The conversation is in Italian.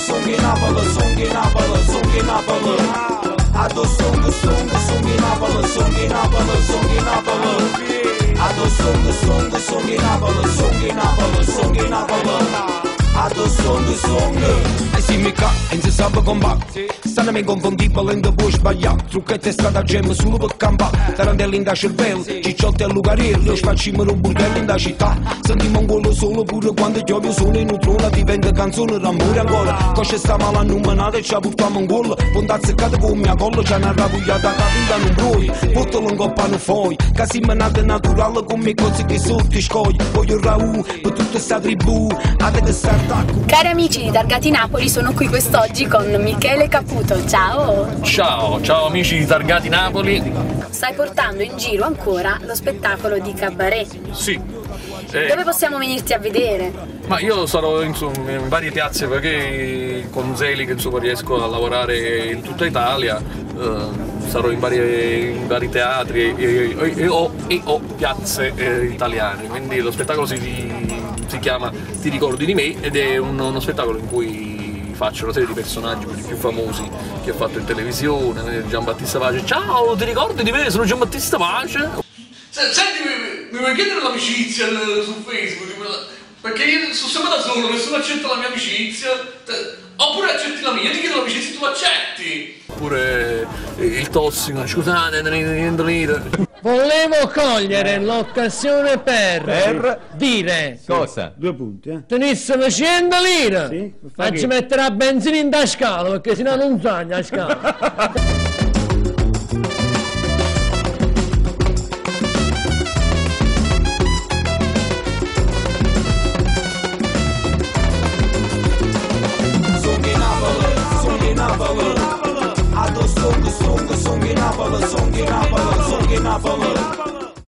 sunghi Napoli, sunghi Napoli, sunghi Napoli. Ado sunghi Napoli, sunghi Napoli, sunghi Napoli. Ado sunghi Napoli, sunghi Napoli, sunghi Napoli. Ado sunghi. E si mi ca, e si sa per combattere. Stanno inconfondibile, non puoi sbagliare. Trucchetto è stata gemma solo per campare. Tarantelli in da cervello, cicciotti a Lucarello. Io spacciamo un bordello in da città. Sentiamo un quello solo pure quando piove sono in utrona. Diventa canzone d'amore ancora. Cosce sta male annumenata e ci portiamo in gol. Ponta azzeccata con mia colla, ci hanno ravogliata la vita non broi. Portalo in coppa non fuori. Che si menata naturale con me cose che sotto scogli. Voglio Raù, per tutta sta tribù. Cari amici di Targati Napoli, sono qui quest'oggi con Michele Caputo. Ciao! Ciao amici di Targati Napoli. Stai portando in giro ancora lo spettacolo di Cabaret. Sì. Dove possiamo venirti a vedere? Ma io sarò in varie piazze perché con Zeli che insomma riesco a lavorare in tutta Italia. Sarò in vari teatri e ho piazze italiane, quindi lo spettacolo si chiama Ti ricordi di me ed è uno spettacolo in cui faccio una serie di personaggi più famosi che ho fatto in televisione. Giambattista Pace, ciao, ti ricordi di me? Sono Giambattista Pace. Senti, mi vuoi chiedere l'amicizia su Facebook? Perché io sono sempre da solo, nessuno accetta la mia amicizia. Oppure accetti la mia, io ti chiedo l'amicizia e tu accetti. Oppure il tossico, scusate, niente lire. Volevo cogliere l'occasione per dire cosa? 2 punti, tenissimo 100 lire. Sì? Facci mettere la benzina in da scala perché sennò non sogna a scala. Ado sunghi Napoli, sunghi Napoli, sunghi Napoli.